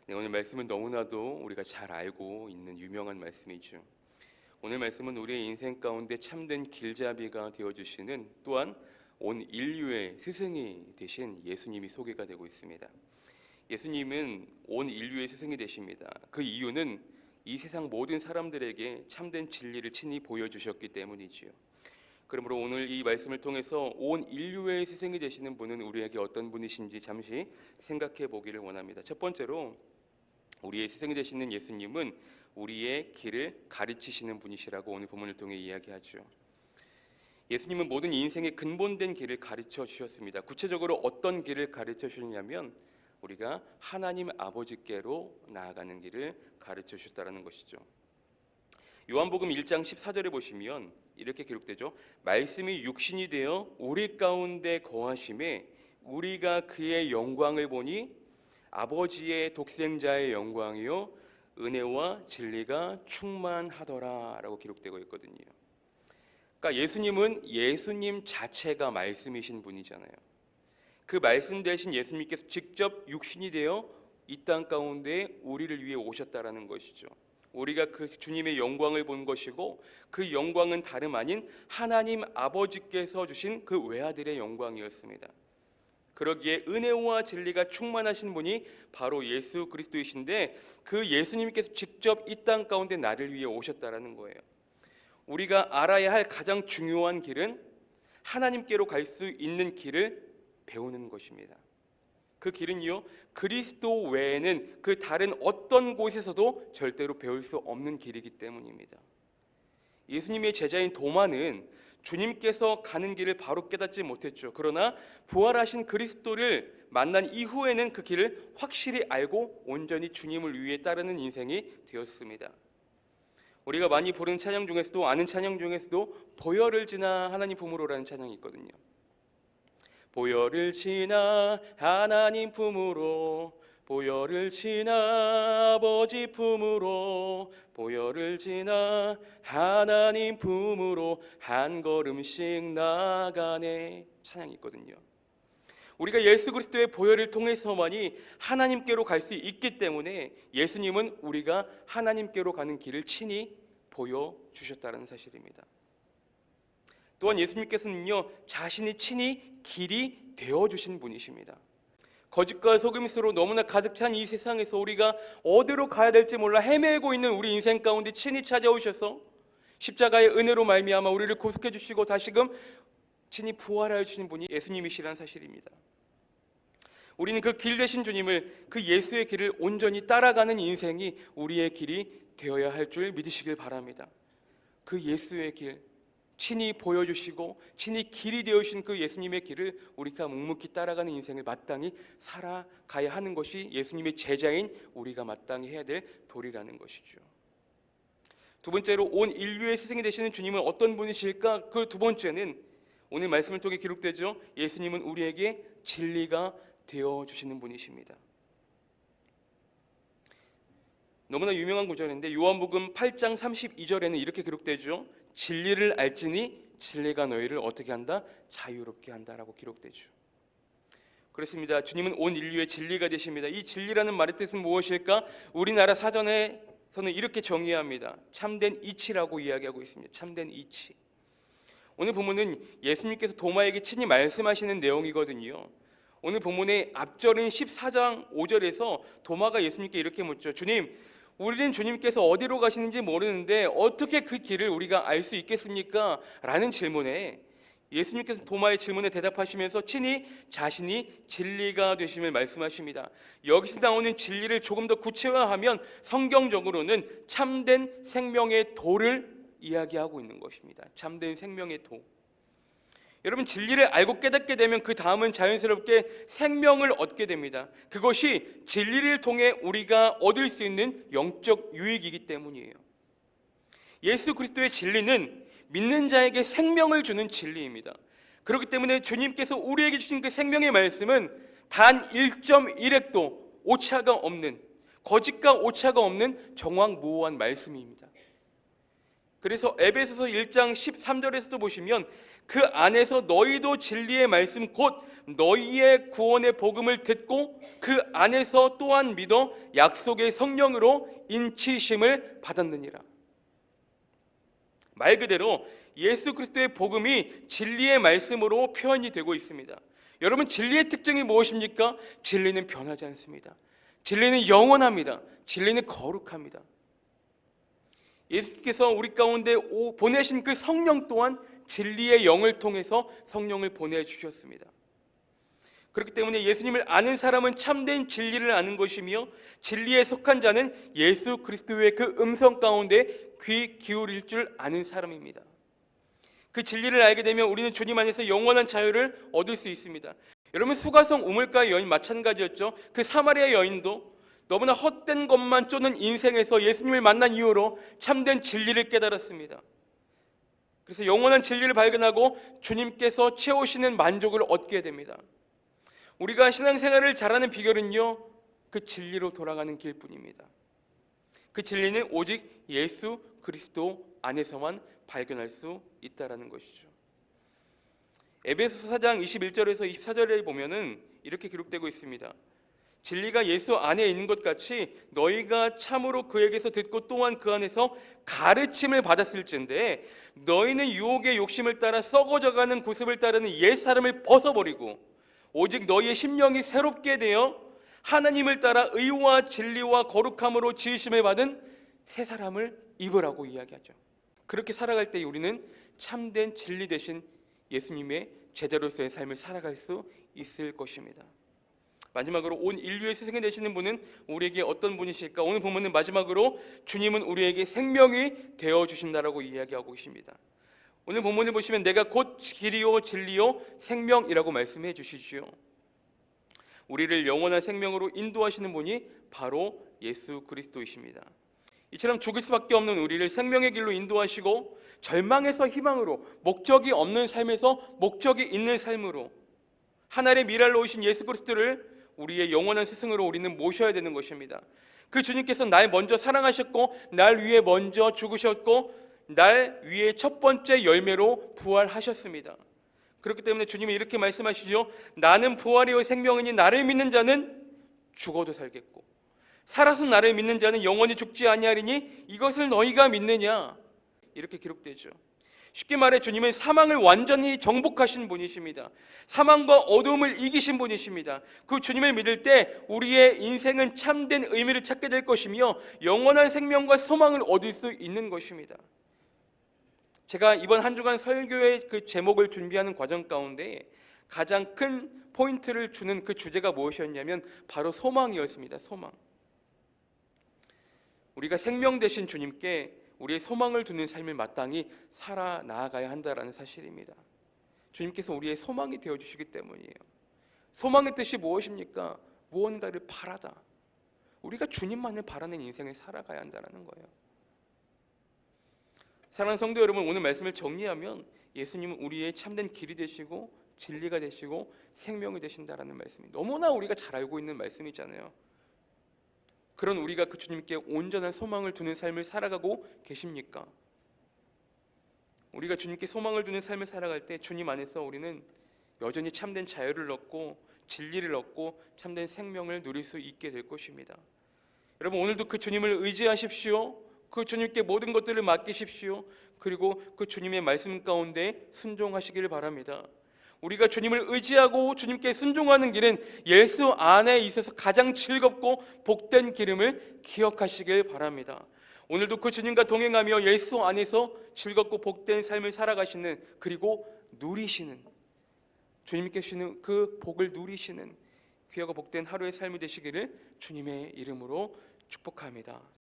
네, 오늘 말씀은 너무나도 우리가 잘 알고 있는 유명한 말씀이죠. 오늘 말씀은 우리의 인생 가운데 참된 길잡이가 되어주시는, 또한 온 인류의 스승이 되신 예수님이 소개가 되고 있습니다. 예수님은 온 인류의 스승이 되십니다. 그 이유는 이 세상 모든 사람들에게 참된 진리를 친히 보여주셨기 때문이지요. 그러므로 오늘 이 말씀을 통해서 온 인류의 스승이 되시는 분은 우리에게 어떤 분이신지 잠시 생각해 보기를 원합니다. 첫 번째로, 우리의 스승이 되시는 예수님은 우리의 길을 가르치시는 분이시라고 오늘 본문을 통해 이야기하죠. 예수님은 모든 인생의 근본된 길을 가르쳐 주셨습니다. 구체적으로 어떤 길을 가르쳐 주셨냐면 우리가 하나님 아버지께로 나아가는 길을 가르쳐 주셨다는 것이죠. 요한복음 1장 14절에 보시면 이렇게 기록되죠. 말씀이 육신이 되어 우리 가운데 거하심에 우리가 그의 영광을 보니 아버지의 독생자의 영광이요 은혜와 진리가 충만하더라 라고 기록되고 있거든요. 그러니까 예수님은 예수님 자체가 말씀이신 분이잖아요. 그 말씀 대신 예수님께서 직접 육신이 되어 이 땅 가운데 우리를 위해 오셨다라는 것이죠. 우리가 그 주님의 영광을 본 것이고, 그 영광은 다름 아닌 하나님 아버지께서 주신 그 외아들의 영광이었습니다. 그러기에 은혜와 진리가 충만하신 분이 바로 예수 그리스도이신데, 그 예수님께서 직접 이 땅 가운데 나를 위해 오셨다라는 거예요. 우리가 알아야 할 가장 중요한 길은 하나님께로 갈 수 있는 길을 배우는 것입니다. 그 길은요, 그리스도 외에는 그 다른 어떤 곳에서도 절대로 배울 수 없는 길이기 때문입니다. 예수님의 제자인 도마는 주님께서 가는 길을 바로 깨닫지 못했죠. 그러나 부활하신 그리스도를 만난 이후에는 그 길을 확실히 알고 온전히 주님을 위해 따르는 인생이 되었습니다. 우리가 많이 부르는 찬양 중에서도, 아는 찬양 중에서도 보혈을 지나 하나님 품으로라는 찬양이 있거든요. 보혈을 지나 하나님 품으로, 보혈을 지나 아버지 품으로, 보혈을 지나 하나님 품으로 한 걸음씩 나아가네, 찬양이 있거든요. 우리가 예수 그리스도의 보혈을 통해서만이 하나님께로 갈 수 있기 때문에 예수님은 우리가 하나님께로 가는 길을 친히 보여주셨다는 사실입니다. 또한 예수님께서는요, 자신이 친히 길이 되어주신 분이십니다. 거짓과 속임수로 너무나 가득 찬 이 세상에서 우리가 어디로 가야 될지 몰라 헤매고 있는 우리 인생 가운데 친히 찾아오셔서 십자가의 은혜로 말미암아 우리를 구속해 주시고 다시금 친히 부활하여 주시는 분이 예수님이시라는 사실입니다. 우리는 그 길 되신 주님을, 그 예수의 길을 온전히 따라가는 인생이 우리의 길이 되어야 할 줄 믿으시길 바랍니다. 그 예수의 길, 친히 보여주시고 친히 길이 되어주신 그 예수님의 길을 우리가 묵묵히 따라가는 인생을 마땅히 살아가야 하는 것이 예수님의 제자인 우리가 마땅히 해야 될 도리라는 것이죠. 두 번째로, 온 인류의 스승이 되시는 주님은 어떤 분이실까? 그 두 번째는 오늘 말씀을 통해 기록되죠. 예수님은 우리에게 진리가 되어주시는 분이십니다. 너무나 유명한 구절인데 요한복음 8장 32절에는 이렇게 기록되죠. 진리를 알지니 진리가 너희를 어떻게 한다? 자유롭게 한다라고 기록되죠. 그렇습니다. 주님은 온 인류의 진리가 되십니다. 이 진리라는 말의 뜻은 무엇일까? 우리나라 사전에서는 이렇게 정의합니다. 참된 이치라고 이야기하고 있습니다. 참된 이치. 오늘 본문은 예수님께서 도마에게 친히 말씀하시는 내용이거든요. 오늘 본문의 앞절인 14장 5절에서 도마가 예수님께 이렇게 묻죠. 주님, 우리는 주님께서 어디로 가시는지 모르는데 어떻게 그 길을 우리가 알 수 있겠습니까? 라는 질문에 예수님께서 도마의 질문에 대답하시면서 친히 자신이 진리가 되심을 말씀하십니다. 여기서 나오는 진리를 조금 더 구체화하면 성경적으로는 참된 생명의 도를 이야기하고 있는 것입니다. 참된 생명의 도. 여러분, 진리를 알고 깨닫게 되면 그 다음은 자연스럽게 생명을 얻게 됩니다. 그것이 진리를 통해 우리가 얻을 수 있는 영적 유익이기 때문이에요. 예수 그리스도의 진리는 믿는 자에게 생명을 주는 진리입니다. 그렇기 때문에 주님께서 우리에게 주신 그 생명의 말씀은 단 1.1핵도 오차가 없는, 거짓과 오차가 없는 정확무오한 말씀입니다. 그래서 에베소서 1장 13절에서도 보시면 그 안에서 너희도 진리의 말씀 곧 너희의 구원의 복음을 듣고 그 안에서 또한 믿어 약속의 성령으로 인치심을 받았느니라. 말 그대로 예수 그리스도의 복음이 진리의 말씀으로 표현이 되고 있습니다. 여러분, 진리의 특징이 무엇입니까? 진리는 변하지 않습니다. 진리는 영원합니다. 진리는 거룩합니다. 예수께서 우리 가운데 보내신 그 성령 또한 진리의 영을 통해서 성령을 보내주셨습니다. 그렇기 때문에 예수님을 아는 사람은 참된 진리를 아는 것이며 진리에 속한 자는 예수 그리스도의 그 음성 가운데 귀 기울일 줄 아는 사람입니다. 그 진리를 알게 되면 우리는 주님 안에서 영원한 자유를 얻을 수 있습니다. 여러분, 수가성 우물가의 여인 마찬가지였죠. 그 사마리아 여인도 너무나 헛된 것만 쫓는 인생에서 예수님을 만난 이후로 참된 진리를 깨달았습니다. 그래서 영원한 진리를 발견하고 주님께서 채우시는 만족을 얻게 됩니다. 우리가 신앙생활을 잘하는 비결은요, 그 진리로 돌아가는 길뿐입니다. 그 진리는 오직 예수 그리스도 안에서만 발견할 수 있다라는 것이죠. 에베소서 4장 21절에서 24절에 보면은 이렇게 기록되고 있습니다. 진리가 예수 안에 있는 것 같이 너희가 참으로 그에게서 듣고 또한 그 안에서 가르침을 받았을진데 너희는 유혹의 욕심을 따라 썩어져가는 구습을 따르는 옛사람을 벗어버리고 오직 너희의 심령이 새롭게 되어 하나님을 따라 의와 진리와 거룩함으로 지으심을 받은 새 사람을 입으라고 이야기하죠. 그렇게 살아갈 때 우리는 참된 진리 되신 예수님의 제자로서의 삶을 살아갈 수 있을 것입니다. 마지막으로 온 인류의 스승이 되시는 분은 우리에게 어떤 분이실까? 오늘 본문은 마지막으로 주님은 우리에게 생명이 되어주신다라고 이야기하고 계십니다. 오늘 본문을 보시면 내가 곧 길이요 진리요 생명이라고 말씀해 주시지요. 우리를 영원한 생명으로 인도하시는 분이 바로 예수 그리스도이십니다. 이처럼 죽을 수밖에 없는 우리를 생명의 길로 인도하시고 절망에서 희망으로, 목적이 없는 삶에서 목적이 있는 삶으로 하늘의 미랄로 오신 예수 그리스도를 우리의 영원한 스승으로 우리는 모셔야 되는 것입니다. 그 주님께서 날 먼저 사랑하셨고 날 위해 먼저 죽으셨고 날 위해 첫 번째 열매로 부활하셨습니다. 그렇기 때문에 주님은 이렇게 말씀하시죠. 나는 부활이요 생명이니 나를 믿는 자는 죽어도 살겠고 살아서 나를 믿는 자는 영원히 죽지 아니하리니 이것을 너희가 믿느냐? 이렇게 기록되죠. 쉽게 말해 주님은 사망을 완전히 정복하신 분이십니다. 사망과 어두움을 이기신 분이십니다. 그 주님을 믿을 때 우리의 인생은 참된 의미를 찾게 될 것이며 영원한 생명과 소망을 얻을 수 있는 것입니다. 제가 이번 한 주간 설교의 그 제목을 준비하는 과정 가운데 가장 큰 포인트를 주는 그 주제가 무엇이었냐면 바로 소망이었습니다. 소망. 우리가 생명 되신 주님께 우리의 소망을 두는 삶을 마땅히 살아 나아가야 한다라는 사실입니다. 주님께서 우리의 소망이 되어주시기 때문이에요. 소망의 뜻이 무엇입니까? 무언가를 바라다. 우리가 주님만을 바라는 인생을 살아가야 한다는 거예요. 사랑하는 성도 여러분, 오늘 말씀을 정리하면 예수님은 우리의 참된 길이 되시고 진리가 되시고 생명이 되신다라는 말씀이 너무나 우리가 잘 알고 있는 말씀이잖아요. 그런 우리가 그 주님께 온전한 소망을 두는 삶을 살아가고 계십니까? 우리가 주님께 소망을 두는 삶을 살아갈 때 주님 안에서 우리는 여전히 참된 자유를 얻고 진리를 얻고 참된 생명을 누릴 수 있게 될 것입니다. 여러분, 오늘도 그 주님을 의지하십시오. 그 주님께 모든 것들을 맡기십시오. 그리고 그 주님의 말씀 가운데 순종하시기를 바랍니다. 우리가 주님을 의지하고 주님께 순종하는 길은 예수 안에 있어서 가장 즐겁고 복된 길임을 기억하시길 바랍니다. 오늘도 그 주님과 동행하며 예수 안에서 즐겁고 복된 삶을 살아가시는, 그리고 누리시는, 주님께 주시는 그 복을 누리시는 귀하고 복된 하루의 삶이 되시기를 주님의 이름으로 축복합니다.